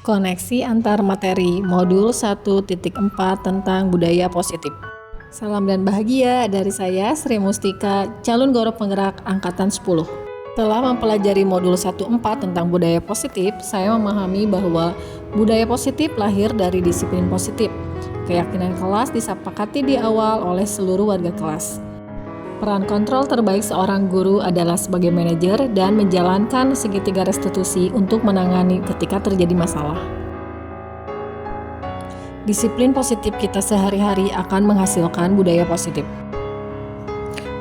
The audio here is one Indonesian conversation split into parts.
Koneksi antar materi modul 1.4 tentang budaya positif. Salam dan bahagia dari saya Sri Mustika, calon guru penggerak angkatan 10. Setelah mempelajari modul 1.4 tentang budaya positif, saya memahami bahwa budaya positif lahir dari disiplin positif. Keyakinan kelas disepakati di awal oleh seluruh warga kelas. Peran kontrol terbaik seorang guru adalah sebagai manajer dan menjalankan segitiga restitusi untuk menangani ketika terjadi masalah. Disiplin positif kita sehari-hari akan menghasilkan budaya positif.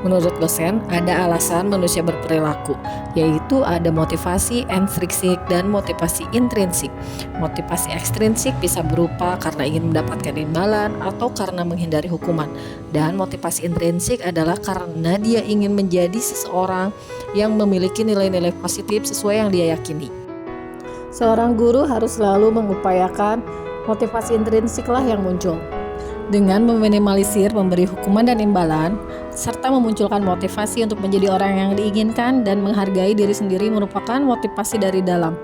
Menurut dosen, ada alasan manusia berperilaku, yaitu ada motivasi ekstrinsik dan motivasi intrinsik. Motivasi ekstrinsik bisa berupa karena ingin mendapatkan imbalan atau karena menghindari hukuman. Dan motivasi intrinsik adalah karena dia ingin menjadi seseorang yang memiliki nilai-nilai positif sesuai yang dia yakini. Seorang guru harus selalu mengupayakan motivasi intrinsiklah yang muncul. Dengan meminimalisir memberi hukuman dan imbalan, serta memunculkan motivasi untuk menjadi orang yang diinginkan dan menghargai diri sendiri merupakan motivasi dari dalam.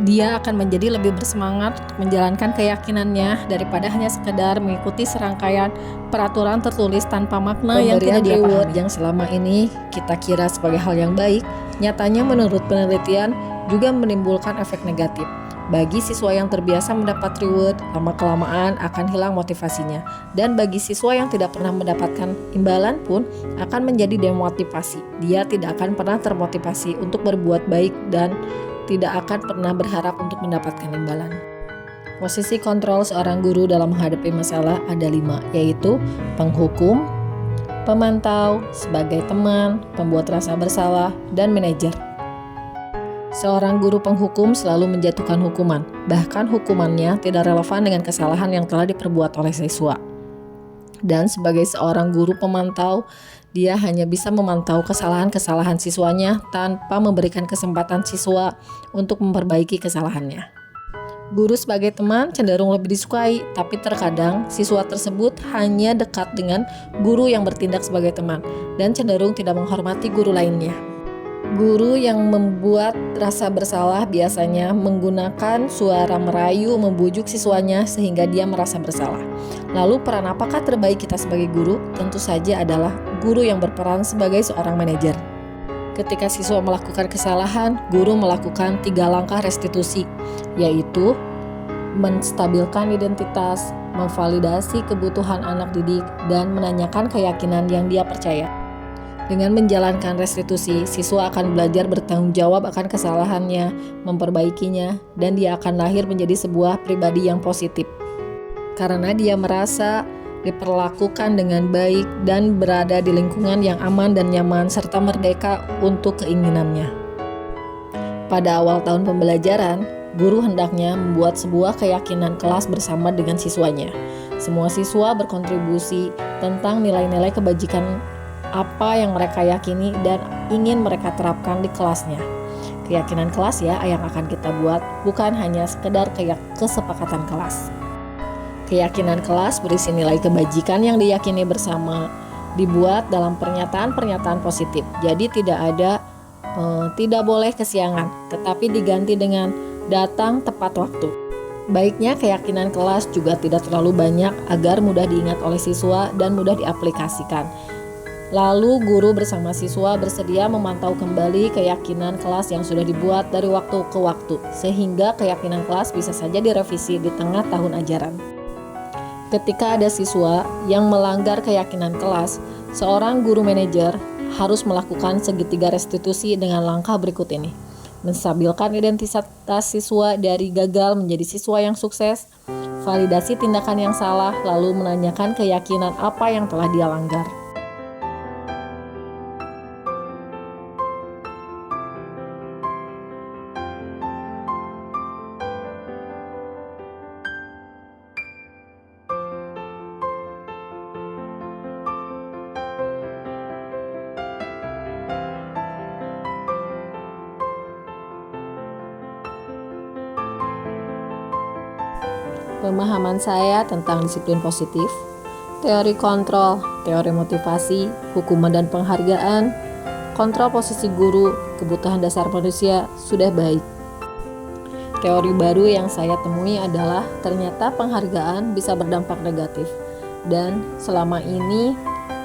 Dia akan menjadi lebih bersemangat untuk menjalankan keyakinannya daripada hanya sekedar mengikuti serangkaian peraturan tertulis tanpa makna yang tidak dia pahami. Yang selama ini kita kira sebagai hal yang baik, nyatanya menurut penelitian juga menimbulkan efek negatif. Bagi siswa yang terbiasa mendapat reward, lama-kelamaan akan hilang motivasinya. Dan bagi siswa yang tidak pernah mendapatkan imbalan pun akan menjadi demotivasi. Dia tidak akan pernah termotivasi untuk berbuat baik dan tidak akan pernah berharap untuk mendapatkan imbalan. Posisi kontrol seorang guru dalam menghadapi masalah ada 5, yaitu penghukum, pemantau, sebagai teman, pembuat rasa bersalah, dan manajer. Seorang guru penghukum selalu menjatuhkan hukuman, bahkan hukumannya tidak relevan dengan kesalahan yang telah diperbuat oleh siswa. Dan sebagai seorang guru pemantau, dia hanya bisa memantau kesalahan-kesalahan siswanya tanpa memberikan kesempatan siswa untuk memperbaiki kesalahannya. Guru sebagai teman cenderung lebih disukai, tapi terkadang siswa tersebut hanya dekat dengan guru yang bertindak sebagai teman dan cenderung tidak menghormati guru lainnya. Guru yang membuat rasa bersalah biasanya menggunakan suara merayu membujuk siswanya sehingga dia merasa bersalah. Lalu peran apakah terbaik kita sebagai guru? Tentu saja adalah guru yang berperan sebagai seorang manajer. Ketika siswa melakukan kesalahan, guru melakukan 3 langkah restitusi, yaitu menstabilkan identitas, memvalidasi kebutuhan anak didik, dan menanyakan keyakinan yang dia percaya. Dengan menjalankan restitusi, siswa akan belajar bertanggung jawab akan kesalahannya, memperbaikinya, dan dia akan lahir menjadi sebuah pribadi yang positif. Karena dia merasa diperlakukan dengan baik dan berada di lingkungan yang aman dan nyaman serta merdeka untuk keinginannya. Pada awal tahun pembelajaran, guru hendaknya membuat sebuah keyakinan kelas bersama dengan siswanya. Semua siswa berkontribusi tentang nilai-nilai kebajikan apa yang mereka yakini dan ingin mereka terapkan di kelasnya. Keyakinan kelas ya yang akan kita buat, bukan hanya sekedar kesepakatan kelas. Keyakinan kelas berisi nilai kebajikan yang diyakini bersama, dibuat dalam pernyataan-pernyataan positif. Jadi tidak boleh kesiangan, tetapi diganti dengan datang tepat waktu. Baiknya keyakinan kelas juga tidak terlalu banyak agar mudah diingat oleh siswa dan mudah diaplikasikan. Lalu guru bersama siswa bersedia memantau kembali keyakinan kelas yang sudah dibuat dari waktu ke waktu, sehingga keyakinan kelas bisa saja direvisi di tengah tahun ajaran. Ketika ada siswa yang melanggar keyakinan kelas, seorang guru manajer harus melakukan segitiga restitusi dengan langkah berikut ini. Menstabilkan identitas siswa dari gagal menjadi siswa yang sukses, validasi tindakan yang salah, lalu menanyakan keyakinan apa yang telah dia langgar. Pemahaman saya tentang disiplin positif, teori kontrol, teori motivasi, hukuman dan penghargaan, kontrol posisi guru, kebutuhan dasar manusia sudah baik. Teori baru yang saya temui adalah ternyata penghargaan bisa berdampak negatif. Dan selama ini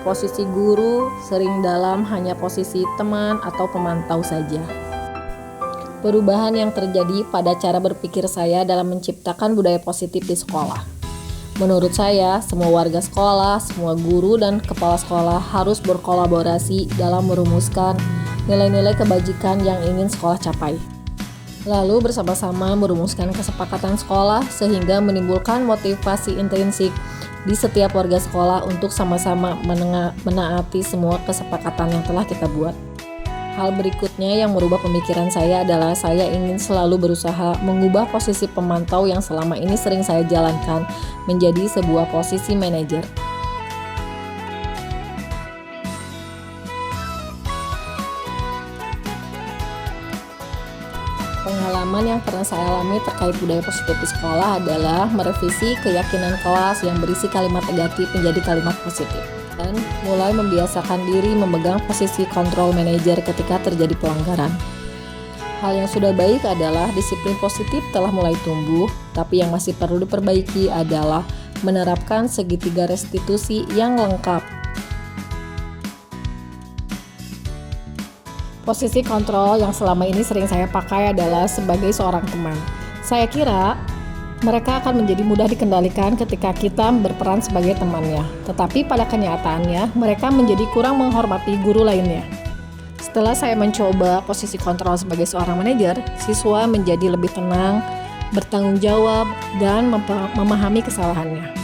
posisi guru sering dalam hanya posisi teman atau pemantau saja. Perubahan yang terjadi pada cara berpikir saya dalam menciptakan budaya positif di sekolah. Menurut saya, semua warga sekolah, semua guru dan kepala sekolah harus berkolaborasi dalam merumuskan nilai-nilai kebajikan yang ingin sekolah capai. Lalu bersama-sama merumuskan kesepakatan sekolah sehingga menimbulkan motivasi intrinsik di setiap warga sekolah untuk sama-sama menaati semua kesepakatan yang telah kita buat. Hal berikutnya yang merubah pemikiran saya adalah saya ingin selalu berusaha mengubah posisi pemantau yang selama ini sering saya jalankan menjadi sebuah posisi manajer. Pengalaman yang pernah saya alami terkait budaya positif di sekolah adalah merevisi keyakinan kelas yang berisi kalimat negatif menjadi kalimat positif dan mulai membiasakan diri memegang posisi kontrol manajer ketika terjadi pelanggaran. Hal yang sudah baik adalah disiplin positif telah mulai tumbuh, tapi yang masih perlu diperbaiki adalah menerapkan segitiga restitusi yang lengkap. Posisi kontrol yang selama ini sering saya pakai adalah sebagai seorang teman. Saya kira mereka akan menjadi mudah dikendalikan ketika kita berperan sebagai temannya. Tetapi pada kenyataannya, mereka menjadi kurang menghormati guru lainnya. Setelah saya mencoba posisi kontrol sebagai seorang manajer, siswa menjadi lebih tenang, bertanggung jawab, dan memahami kesalahannya.